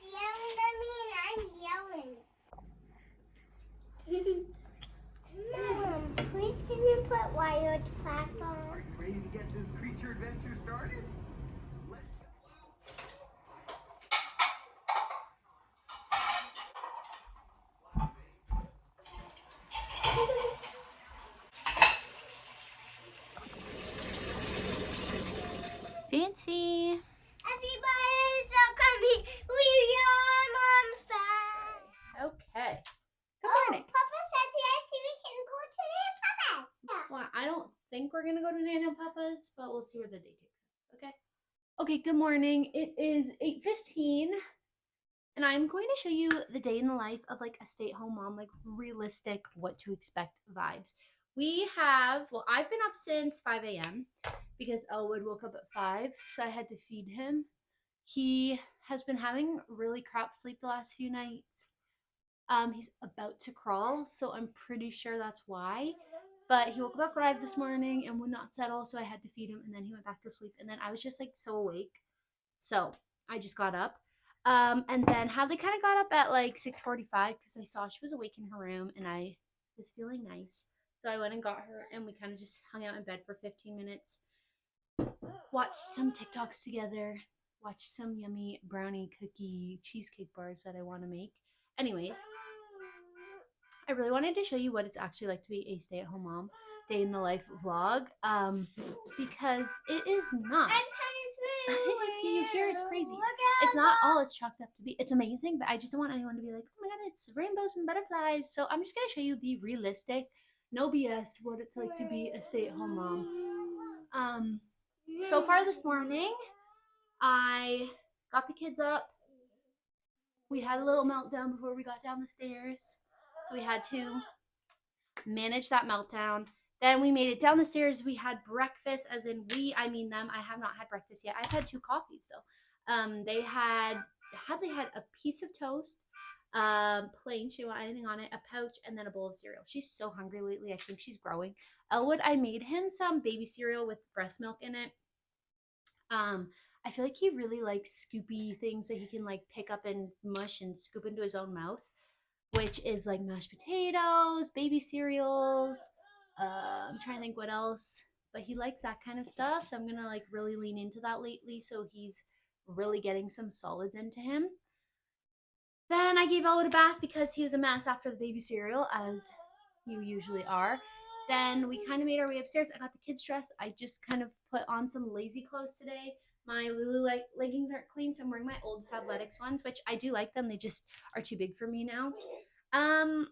Yelling at me and I'm yelling. Mom, please can you put wired clap on? Are you ready to get this creature adventure started? Let's go. Fancy. Everybody's so coming. We are Mom fan. Okay. Good morning. Papa said yes, we can go to the Papa's. Well, I don't think we're gonna go to Nana and Papa's, but we'll see where the day takes us. Okay. Okay. Good morning. It is 8:15, and I'm going to show you the day in the life of like a stay-at-home mom, like realistic, what to expect vibes. I've been up since 5 a.m. because Elwood woke up at 5, so I had to feed him. He has been having really crap sleep the last few nights. He's about to crawl, so I'm pretty sure that's why. But he woke up at 5 this morning and would not settle, so I had to feed him, and then he went back to sleep, and then I was just like so awake. So I just got up. And then Hadley kind of got up at like 6:45 because I saw she was awake in her room and I was feeling nice. So I went and got her and we kind of just hung out in bed for 15 minutes. Watched some TikToks together. Watched some yummy brownie cookie cheesecake bars that I want to make. Anyways, I really wanted to show you what it's actually like to be a stay-at-home mom, day in the life vlog, because it is not. See, you hear it's crazy. It's not all it's chalked up to be. It's amazing, but I just don't want anyone to be like, oh my god, it's rainbows and butterflies. So I'm just going to show you the realistic, no BS, what it's like to be a stay-at-home mom. So far this morning, I got the kids up. We had a little meltdown before we got down the stairs. So we had to manage that meltdown. Then we made it down the stairs. We had breakfast, as in we, I mean them. I have not had breakfast yet. I've had 2 coffees though. Hadley had a piece of toast, plain. She didn't want anything on it, a pouch, and then a bowl of cereal. She's so hungry lately. I think she's growing. Elwood, I made him some baby cereal with breast milk in it. I feel like he really likes scoopy things that he can like pick up and mush and scoop into his own mouth, which is like mashed potatoes, baby cereals. I'm trying to think what else, but he likes that kind of stuff. So I'm gonna like really lean into that lately. So he's really getting some solids into him. Then I gave Elwood a bath because he was a mess after the baby cereal, as you usually are. Then we kind of made our way upstairs. I got the kids dressed. I just kind of put on some lazy clothes today. My Lulu leggings aren't clean, so I'm wearing my old Fabletics ones, which I do like them. They just are too big for me now. And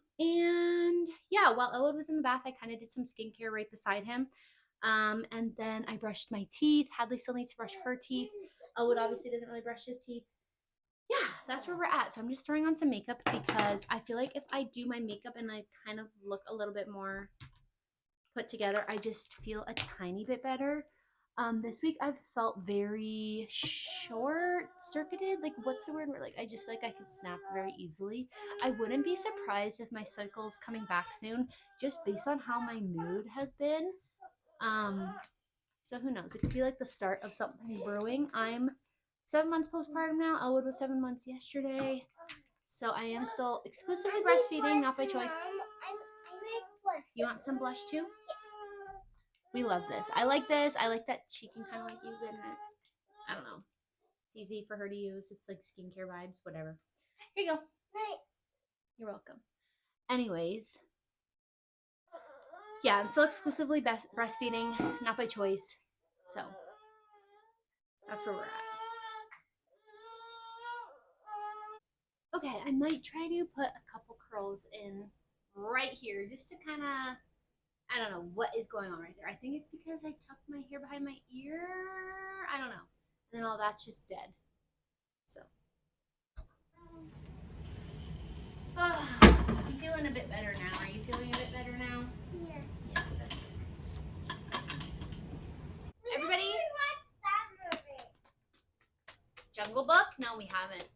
yeah, while Elwood was in the bath, I kind of did some skincare right beside him. And then I brushed my teeth. Hadley still needs to brush her teeth. Elwood obviously doesn't really brush his teeth. Yeah, that's where we're at. So I'm just throwing on some makeup because I feel like if I do my makeup and I kind of look a little bit more put together, I just feel a tiny bit better. This week I've felt very short-circuited. Like, what's the word? Where like I just feel like I could snap very easily. I wouldn't be surprised if my cycle's coming back soon, just based on how my mood has been. So who knows? It could be like the start of something brewing. I'm 7 months postpartum now. Elwood was 7 months yesterday. So I am still exclusively breastfeeding, not by choice. You want some blush too? We love this. I like this. I like that she can kind of like use it. And I don't know. It's easy for her to use. It's like skincare vibes, whatever. Here you go. You're welcome. Anyways. Yeah, I'm still exclusively breastfeeding, not by choice. So that's where we're at. Okay, I might try to put a couple curls in right here just to kind of, I don't know what is going on right there. I think it's because I tucked my hair behind my ear. I don't know. And then all that's just dead. So. I'm feeling a bit better now. Are you feeling a bit better now? Yeah. Yeah. Everybody? What's that movie? Jungle Book? No, we haven't.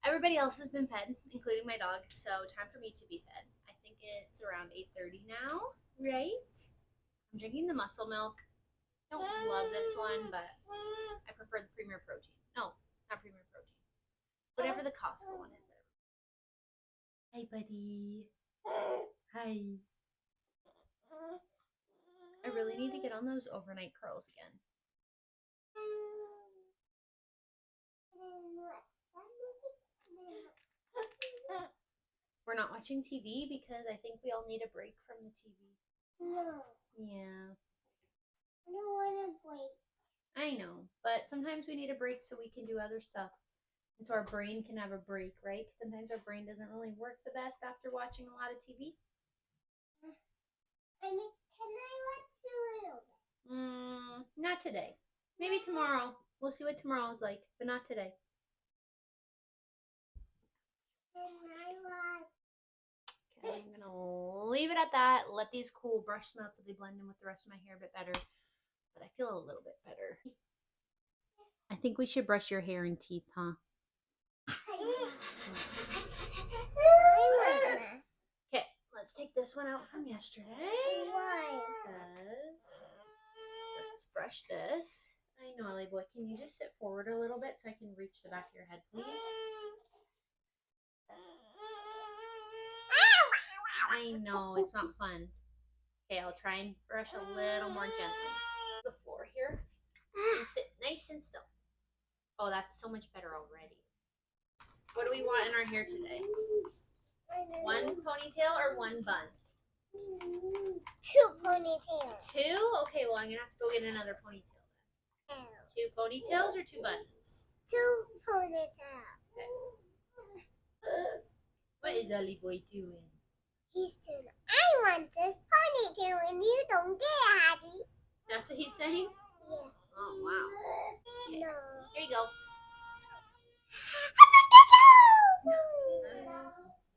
Everybody else has been fed, including my dog, so time for me to be fed. I think it's around 8:30 now, right? I'm drinking the muscle milk. Don't love this one, but prefer the Premier Protein. No, not Premier Protein. Whatever the Costco one is. Hi, buddy. Hi. I really need to get on those overnight curls again. We're not watching TV because I think we all need a break from the TV. No. Yeah. I don't want a break. I know, but sometimes we need a break so we can do other stuff. And so our brain can have a break, right? Sometimes our brain doesn't really work the best after watching a lot of TV. I mean, can I watch a little bit? Not today. Maybe tomorrow. We'll see what tomorrow is like, but not today. Can I watch? Okay, I'm gonna leave it at that. Let these cool brush smell so they blend in with the rest of my hair a bit better. But I feel a little bit better. I think we should brush your hair and teeth, huh? Okay, let's take this one out from yesterday. Why? Because let's brush this. I know, Ellie boy. Can you just sit forward a little bit so I can reach the back of your head, please? I know, it's not fun. Okay, I'll try and brush a little more gently. The floor here. And sit nice and still. Oh, that's so much better already. What do we want in our hair today? One ponytail or one bun? 2 ponytails. 2? Okay, well, I'm going to have to go get another ponytail then. 2 ponytails or 2 buns? 2 ponytails. Okay. What is Ellie boy doing? He's saying, I want this ponytail and you don't get it, Hattie. That's what he's saying? Yeah. Oh, wow. Okay. No. Here you go.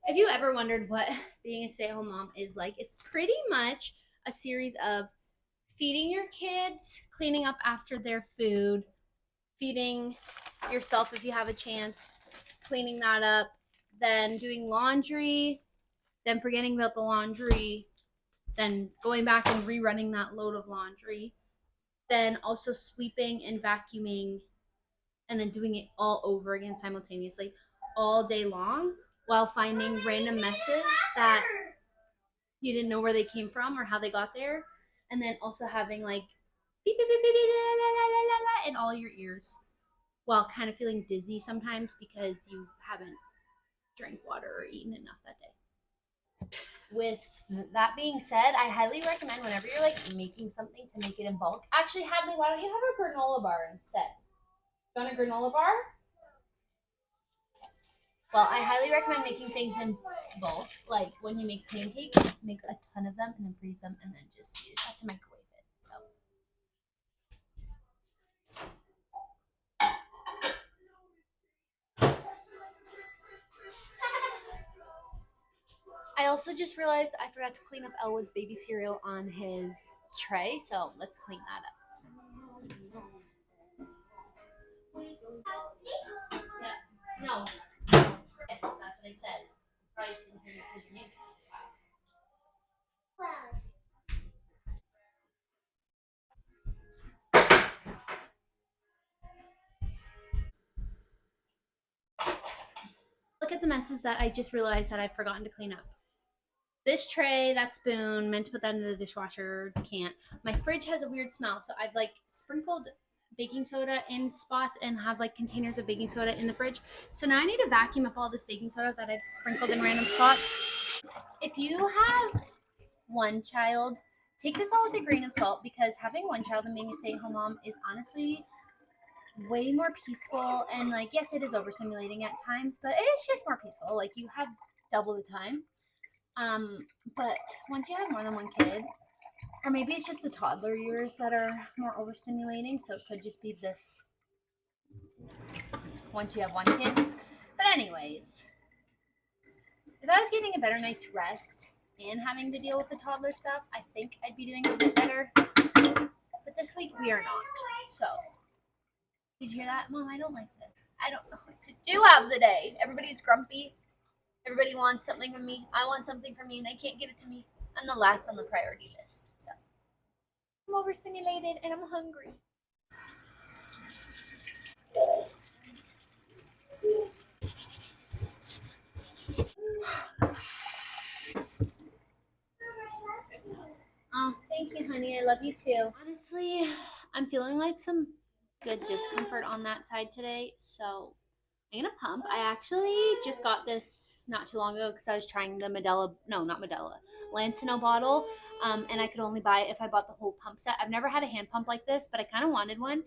If you ever wondered what being a stay-at-home mom is like, it's pretty much a series of feeding your kids, cleaning up after their food, feeding yourself if you have a chance, cleaning that up, then doing laundry, then forgetting about the laundry, then going back and rerunning that load of laundry, then also sweeping and vacuuming, and then doing it all over again simultaneously all day long while finding random messes that you didn't know where they came from or how they got there, and then also having like beep, beep, beep, beep, beep, la, la, la, la, la, in all your ears while kind of feeling dizzy sometimes because you haven't drank water or eaten enough that day. With that being said, I highly recommend whenever you're like making something to make it in bulk. Actually, Hadley, why don't you have a granola bar instead? You want a granola bar? Well, I highly recommend making things in bulk. Like when you make pancakes, make a ton of them and then freeze them and then you just have to microwave it. So. I also just realized I forgot to clean up Elwood's baby cereal on his tray, so let's clean that up. Yeah. No. Yes, that's what I said. Probably just didn't hear me because your music's too loud. Look at the messes that I just realized that I've forgotten to clean up. This tray, that spoon, meant to put that in the dishwasher, can't. My fridge has a weird smell, so I've like sprinkled baking soda in spots and have like containers of baking soda in the fridge. So now I need to vacuum up all this baking soda that I've sprinkled in random spots. If you have one child, take this all with a grain of salt because having one child and being a stay-at-home mom is honestly way more peaceful. And like, yes, it is overstimulating at times, but it is just more peaceful. Like you have double the time. But once you have more than one kid, or maybe it's just the toddler years that are more overstimulating, so it could just be this once you have one kid. But anyways, if I was getting a better night's rest and having to deal with the toddler stuff, I think I'd be doing a bit better. But this week we are not. So, did you hear that? Mom, I don't like this. I don't know what to do half the day. Everybody's grumpy. Everybody wants something from me. I want something from me, and they can't give it to me. I'm the last on the priority list. So, I'm overstimulated, and I'm hungry. I love you too. Honestly, I'm feeling like some good discomfort on that side today, so I'm gonna pump. I actually just got this not too long ago because I was trying the Lancino bottle, and I could only buy it if I bought the whole pump set. I've never had a hand pump like this, but I kind of wanted one.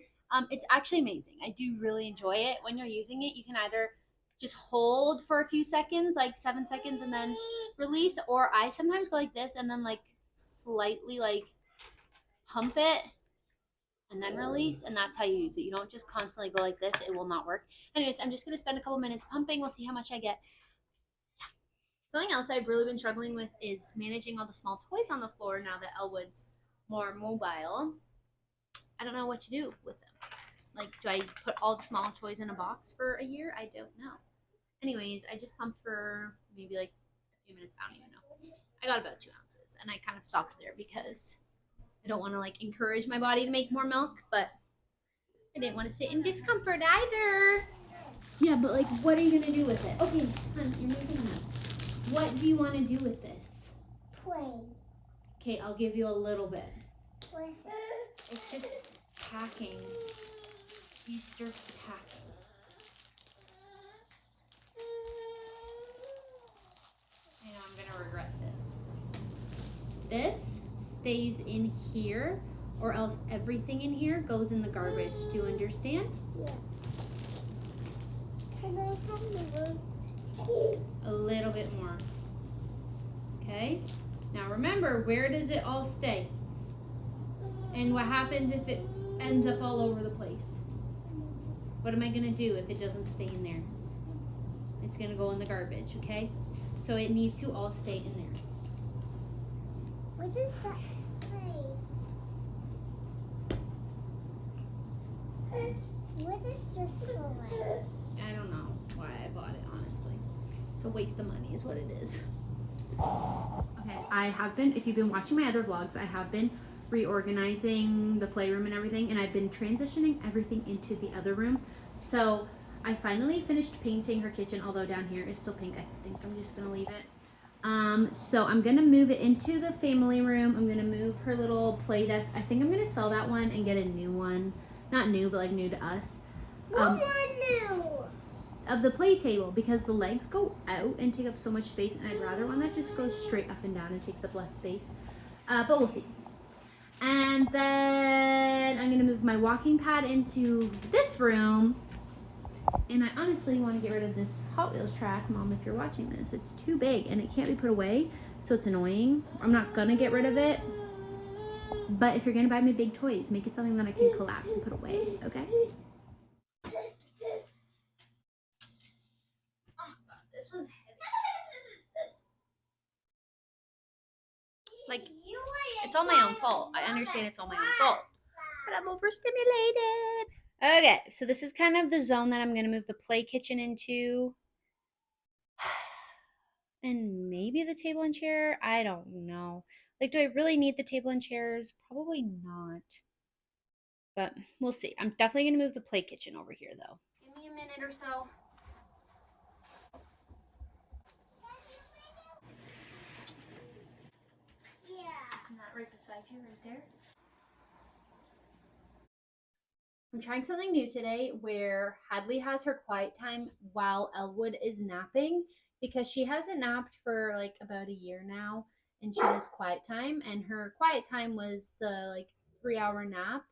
It's actually amazing. I do really enjoy it. When you're using it, you can either just hold for a few seconds, like 7 seconds, and then release, or I sometimes go like this and then like slightly like pump it and then release, and that's how you use it. You don't just constantly go like this. It will not work. Anyways, I'm just going to spend a couple minutes pumping. We'll see how much I get. Something else I've really been struggling with is managing all the small toys on the floor now that Elwood's more mobile. I don't know what to do with them. Like, do I put all the small toys in a box for a year? I don't know. Anyways, I just pumped for maybe like a few minutes. I don't even know. I got about 2 ounces, and I kind of stopped there because I don't want to like encourage my body to make more milk, but I didn't want to sit in discomfort either. Yeah, but like, what are you gonna do with it? Okay, hon, you're making a mess. What do you want to do with this? Play. Okay, I'll give you a little bit. What is it? It's just packing. Easter packing. I know I'm gonna regret this. This stays in here, or else everything in here goes in the garbage. Do you understand? Yeah. Can I have the A little bit more. Okay? Now remember, where does it all stay? And what happens if it ends up all over the place? What am I gonna do if it doesn't stay in there? It's gonna go in the garbage, okay? So it needs to all stay in there. What is that? What is this for? I don't know why I bought it, honestly. It's a waste of money is what it is. Okay, I have been, if you've been watching my other vlogs, I have been reorganizing the playroom and everything, and I've been transitioning everything into the other room. So I finally finished painting her kitchen, although down here is still pink. I think I'm just gonna leave it. So I'm gonna move it into the family room. I'm gonna move her little play desk. I think I'm gonna sell that one and get a new one. Not new, but like new to us. What new? Of the play table, because the legs go out and take up so much space, and I'd rather one that just goes straight up and down and takes up less space. But we'll see. And then I'm gonna move my walking pad into this room. And I honestly want to get rid of this Hot Wheels track, Mom, if you're watching this. It's too big and it can't be put away, so it's annoying. I'm not gonna get rid of it. But if you're gonna buy me big toys, make it something that I can collapse and put away, okay? This one's heavy. Like, it's all my own fault. I understand it's all my own fault, but I'm overstimulated. Okay, so this is kind of the zone that I'm going to move the play kitchen into. And maybe the table and chair. I don't know. Like, do I really need the table and chairs? Probably not. But we'll see. I'm definitely going to move the play kitchen over here, though. Give me a minute or so. Isn't that right beside you, right there? I'm trying something new today where Hadley has her quiet time while Elwood is napping, because she hasn't napped for like about a year now, and she does quiet time, and her quiet time was the like 3-hour nap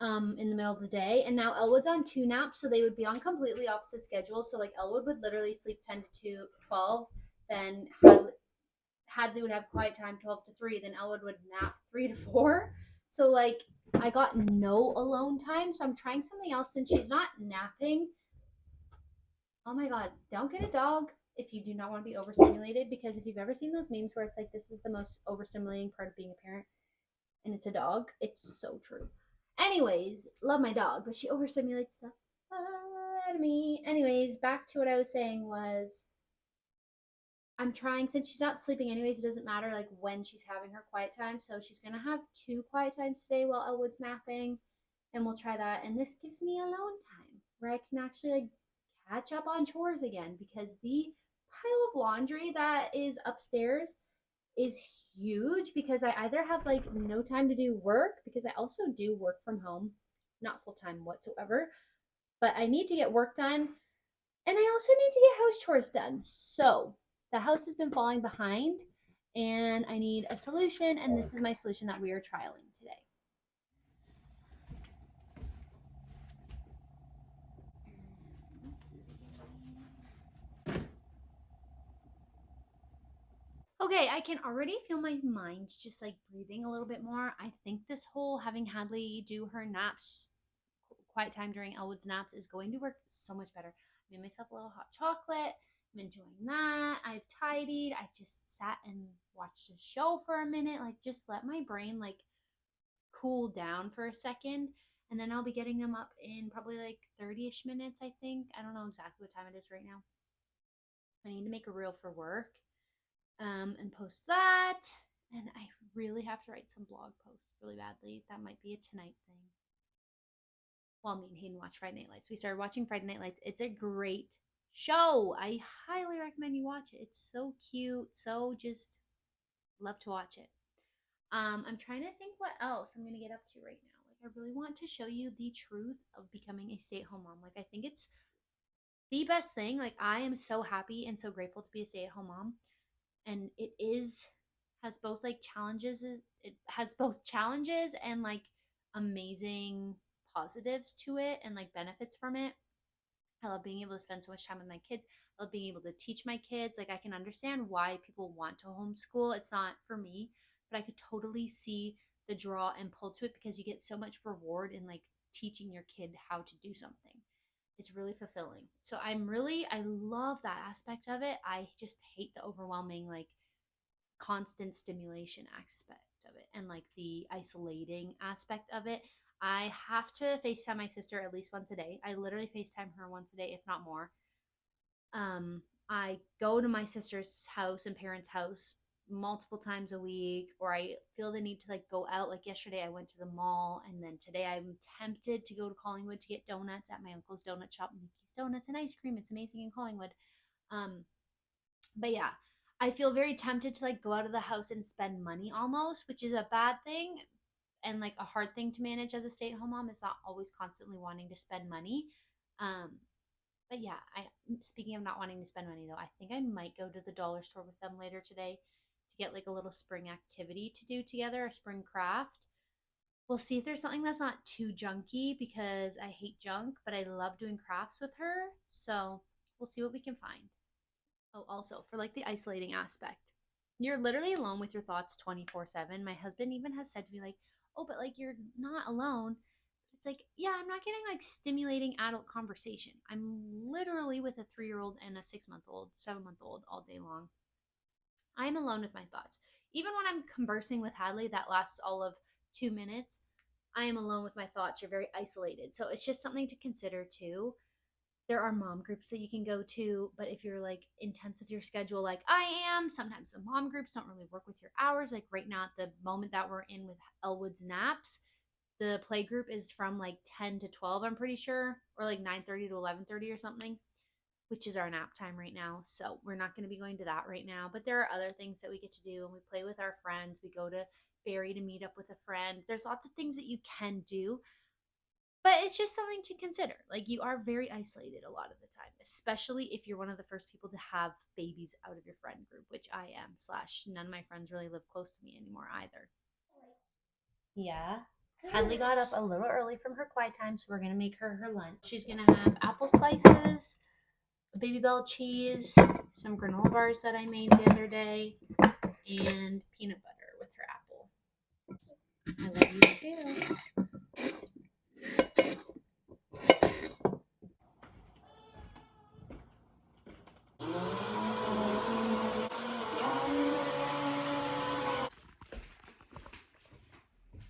in the middle of the day, and now Elwood's on 2 naps, so they would be on completely opposite schedules. So like Elwood would literally sleep 10 to 12, then Hadley would have quiet time 12 to 3, then Elwood would nap 3 to 4. So like I got no alone time, so I'm trying something else since she's not napping. Oh my god, don't get a dog if you do not want to be overstimulated, because if you've ever seen those memes where it's like, this is the most overstimulating part of being a parent, and it's a dog, it's so true. Anyways, love my dog, but she overstimulates the out of me. Anyways, back to what I was saying was, I'm trying, since she's not sleeping anyways, it doesn't matter like when she's having her quiet time. So she's gonna have 2 quiet times today while Elwood's napping, and we'll try that. And this gives me alone time where I can actually like catch up on chores again, because the pile of laundry that is upstairs is huge because I either have like no time to do work, because I also do work from home, not full time whatsoever, but I need to get work done, and I also need to get house chores done. So the house has been falling behind and I need a solution, and this is my solution that we are trialing today. Okay, I can already feel my mind just like breathing a little bit more. I think this whole having Hadley do her naps, quiet time during Elwood's naps, is going to work so much better. I made myself a little hot chocolate. I'm enjoying that. I've tidied. I've just sat and watched a show for a minute. Like, just let my brain like cool down for a second. And then I'll be getting them up in probably like 30-ish minutes, I think. I don't know exactly what time it is right now. I need to make a reel for work. And post that. And I really have to write some blog posts really badly. That might be a tonight thing. Well, me and Hayden watch Friday Night Lights. We started watching Friday Night Lights. It's a great show. I highly recommend you watch it. It's so cute. So just love to watch it. I'm trying to think what else I'm going to get up to right now. Like, I really want to show you the truth of becoming a stay-at-home mom. Like, I think it's the best thing. Like, I am so happy and so grateful to be a stay-at-home mom. And it has both like challenges. It has both challenges and like amazing positives to it and like benefits from it. I love being able to spend so much time with my kids. I love being able to teach my kids. Like, I can understand why people want to homeschool. It's not for me, but I could totally see the draw and pull to it because you get so much reward in like teaching your kid how to do something. It's really fulfilling. So I love that aspect of it. I just hate the overwhelming, like, constant stimulation aspect of it and like the isolating aspect of it. I have to FaceTime my sister at least once a day. I literally FaceTime her once a day, if not more. I go to my sister's house and parents' house multiple times a week, or I feel the need to like go out. Like yesterday, I went to the mall, and then today I'm tempted to go to Collingwood to get donuts at my uncle's donut shop, Mickey's Donuts and ice cream. It's amazing in Collingwood. But yeah, I feel very tempted to like go out of the house and spend money almost, which is a bad thing and like a hard thing to manage as a stay-at-home mom. Is not always constantly wanting to spend money. But yeah, speaking of not wanting to spend money though, I think I might go to the dollar store with them later today to get like a little spring activity to do together, a spring craft. We'll see if there's something that's not too junky because I hate junk, but I love doing crafts with her. So we'll see what we can find. Oh, also for like the isolating aspect, you're literally alone with your thoughts 24/7. My husband even has said to me like, "Oh, but like you're not alone." It's like, yeah, I'm not getting like stimulating adult conversation. I'm literally with a 3-year-old and a 6-month-old, 7-month-old all day long. I'm alone with my thoughts. Even when I'm conversing with Hadley, that lasts all of 2 minutes. I am alone with my thoughts. You're very isolated. So it's just something to consider too. There are mom groups that you can go to, but if you're like intense with your schedule like I am, sometimes the mom groups don't really work with your hours. Like right now, at the moment that we're in with Elwood's naps, the play group is from like 10 to 12, I'm pretty sure, or like 9:30 to 11:30 or something, which is our nap time right now. So we're not going to be going to that right now, but there are other things that we get to do, and we play with our friends. We go to Barrie to meet up with a friend. There's lots of things that you can do, but it's just something to consider. Like, you are very isolated a lot of the time, especially if you're one of the first people to have babies out of your friend group, which I am, / none of my friends really live close to me anymore either. Yeah. Hadley got up a little early from her quiet time, so we're going to make her lunch. She's going to have apple slices, Baby Bell cheese, some granola bars that I made the other day, and peanut butter with her apple. I love you too.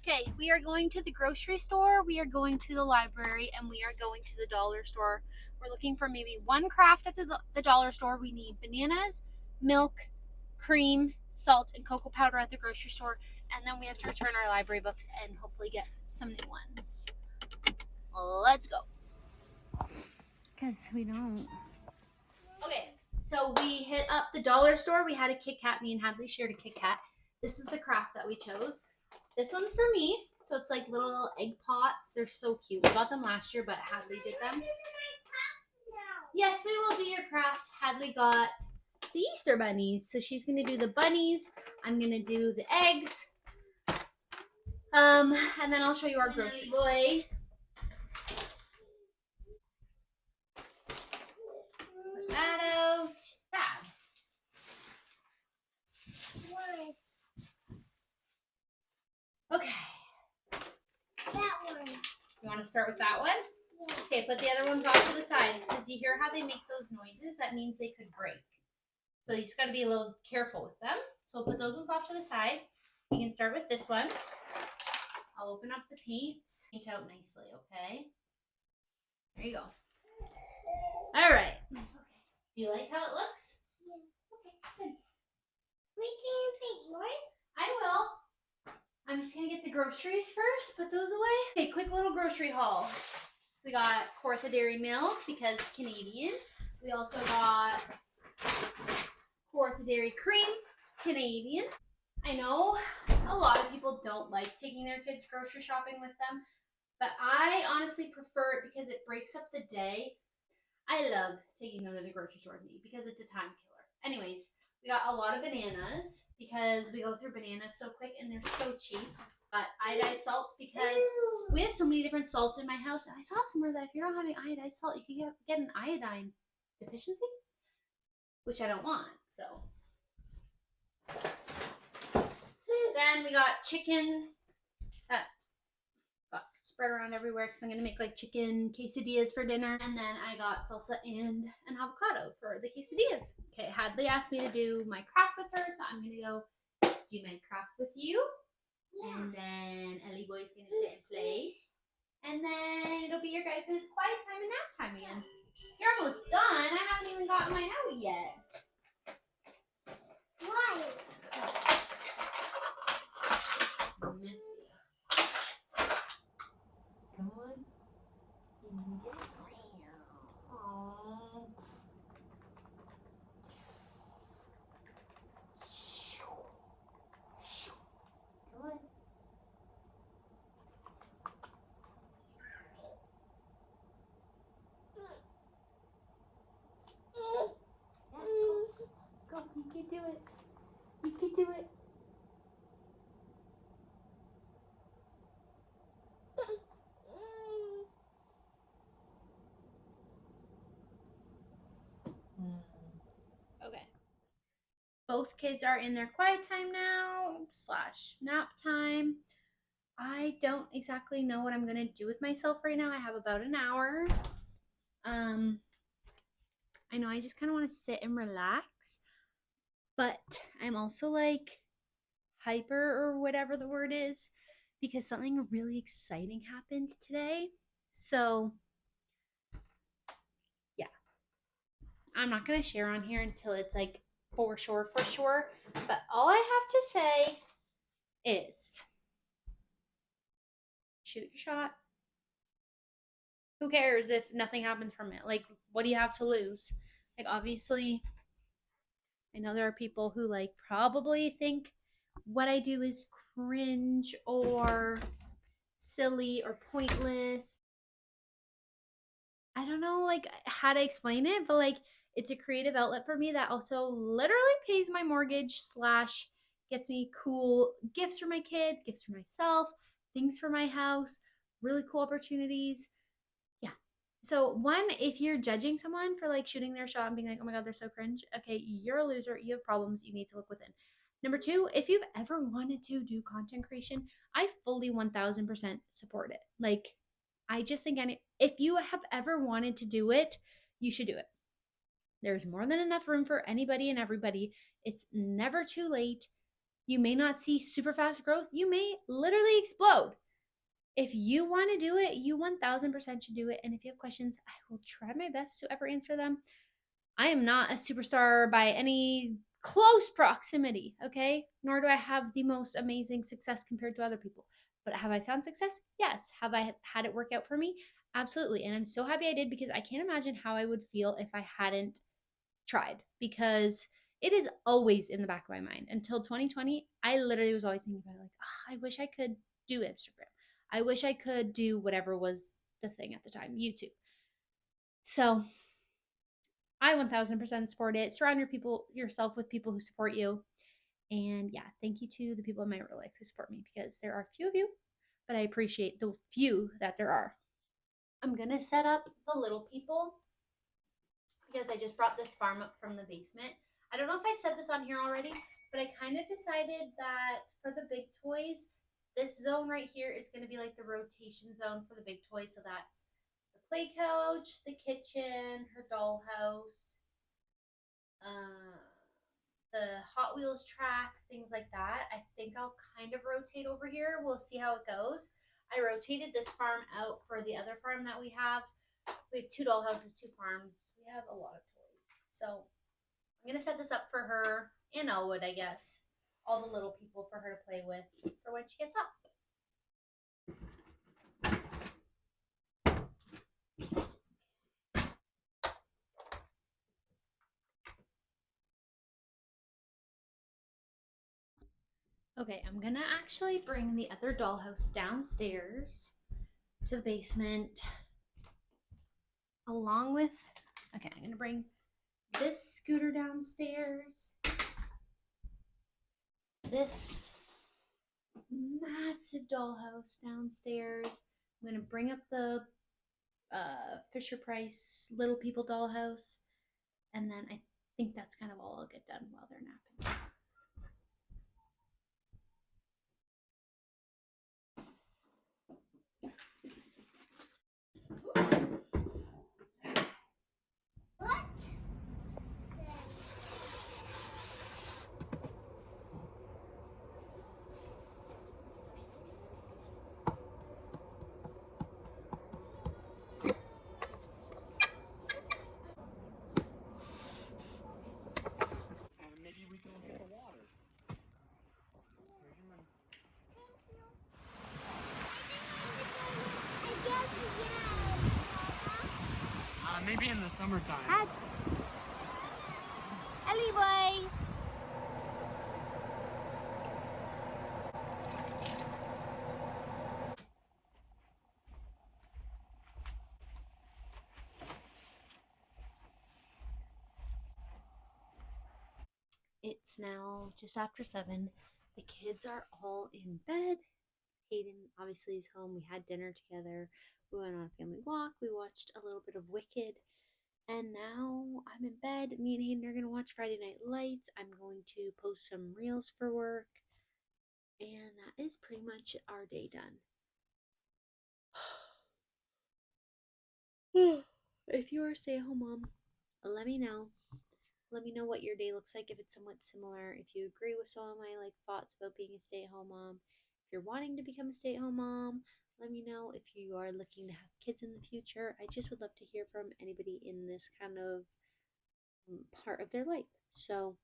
Okay, we are going to the grocery store, we are going to the library, and we are going to the dollar store. We're looking for maybe one craft at the dollar store. We need bananas, milk, cream, salt, and cocoa powder at the grocery store. And then we have to return our library books and hopefully get some new ones. Let's go. Because we don't. Okay, So we hit up the dollar store. We had a Kit Kat. Me and Hadley shared a Kit Kat. This is the craft that we chose. This one's for me. So it's like little egg pots. They're so cute. We got them last year, but Hadley did them. Yes, we will do your craft. Hadley got the Easter bunnies. So she's going to do the bunnies. I'm going to do the eggs. And then I'll show you our grocery boy. Put that out. Sad. Okay. That one. You want to start with that one? Yeah. Okay, put the other ones off to the side. Because you hear how they make those noises? That means they could break. So you just got to be a little careful with them. So we'll put those ones off to the side. You can start with this one. I'll open up the paint. Paint out nicely, okay? There you go. All right. Okay. Do you like how it looks? Yeah. Okay, good. Wait, can you paint yours? I will. I'm just gonna get the groceries first, put those away. Okay, quick little grocery haul. We got Quartha Dairy Milk because Canadian. We also got Quartha Dairy Cream, Canadian. I know a lot of people don't like taking their kids grocery shopping with them, but I honestly prefer it because it breaks up the day. I love taking them to the grocery store with me because it's a time killer. Anyways, we got a lot of bananas because we go through bananas so quick and they're so cheap. Got iodized salt because we have so many different salts in my house. And I saw somewhere that if you're not having iodized salt, you can get an iodine deficiency, which I don't want. So then we got chicken that got spread around everywhere because I'm going to make like chicken quesadillas for dinner. And then I got salsa and an avocado for the quesadillas. Okay, Hadley asked me to do my craft with her, so I'm going to go do my craft with you. Yeah. And then Ellie Boy's going to sit and play. And then it'll be your guys' quiet time and nap time again. You're almost done. I haven't even gotten mine out yet. Why? Messy. Come on. You need it. Aww. Come on. Go. You can do it. You can do it. Okay. Both kids are in their quiet time now / nap time. I don't exactly know what I'm gonna do with myself right now. I have about an hour. I know I just kind of want to sit and relax, but I'm also like hyper or whatever the word is because something really exciting happened today. So yeah, I'm not gonna share on here until it's like for sure. But all I have to say is shoot your shot. Who cares if nothing happens from it? Like, what do you have to lose? Like, obviously, I know there are people who like probably think what I do is cringe or silly or pointless. I don't know like how to explain it, but like it's a creative outlet for me that also literally pays my mortgage / gets me cool gifts for my kids, gifts for myself, things for my house, really cool opportunities. Yeah. So one, if you're judging someone for like shooting their shot and being like, oh my God, they're so cringe. Okay, you're a loser. You have problems. You need to look within. Number two, if you've ever wanted to do content creation, I fully 1000% support it. Like, I just think if you have ever wanted to do it, you should do it. There's more than enough room for anybody and everybody. It's never too late. You may not see super fast growth. You may literally explode. If you want to do it, you 1000% should do it. And if you have questions, I will try my best to ever answer them. I am not a superstar by any close proximity, okay? Nor do I have the most amazing success compared to other people. But have I found success? Yes. Have I had it work out for me? Absolutely. And I'm so happy I did because I can't imagine how I would feel if I hadn't tried, because it is always in the back of my mind. Until 2020, I literally was always thinking about it, like, oh, I wish I could do Instagram. I wish I could do whatever was the thing at the time, YouTube. So I 1000% support it. Surround yourself with people who support you. And yeah, thank you to the people in my real life who support me, because there are few of you, but I appreciate the few that there are. I'm gonna set up the little people because I just brought this farm up from the basement. I don't know if I've said this on here already, but I kind of decided that for the big toys, this zone right here is going to be like the rotation zone for the big toys. So that's the play couch, the kitchen, her dollhouse, the Hot Wheels track, things like that. I think I'll kind of rotate over here. We'll see how it goes. I rotated this farm out for the other farm that we have. We have 2 dollhouses, 2 farms. We have a lot of toys. So I'm going to set this up for her and Elwood, I guess. All the little people for her to play with for when she gets up. Okay, I'm gonna actually bring the other dollhouse downstairs to the basement along with, okay, I'm gonna bring this scooter downstairs, this massive dollhouse downstairs. I'm gonna bring up the Fisher Price Little People dollhouse, and then I think that's kind of all I'll get done while they're napping. What? Maybe we can get the water. Here's your money. I guess yes. Maybe in the summertime. Hats. Ellie boy. It's now just after 7. The kids are all in bed. Hayden obviously is home. We had dinner together. We went on a family walk. We watched a little bit of Wicked. And now I'm in bed. Me and Hayden are going to watch Friday Night Lights. I'm going to post some reels for work. And that is pretty much our day done. If you're a stay-at-home mom, let me know. Let me know what your day looks like, if it's somewhat similar, if you agree with some of my thoughts about being a stay-at-home mom. If you're wanting to become a stay-at-home mom, let me know. If you are looking to have kids in the future, I just would love to hear from anybody in this kind of part of their life. So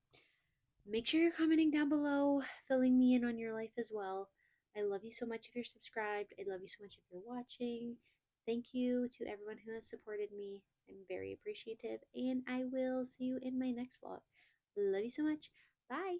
make sure you're commenting down below, filling me in on your life as well. I love you so much if you're subscribed. I love you so much if you're watching. Thank you to everyone who has supported me. I'm very appreciative, and I will see you in my next vlog. Love you so much. Bye.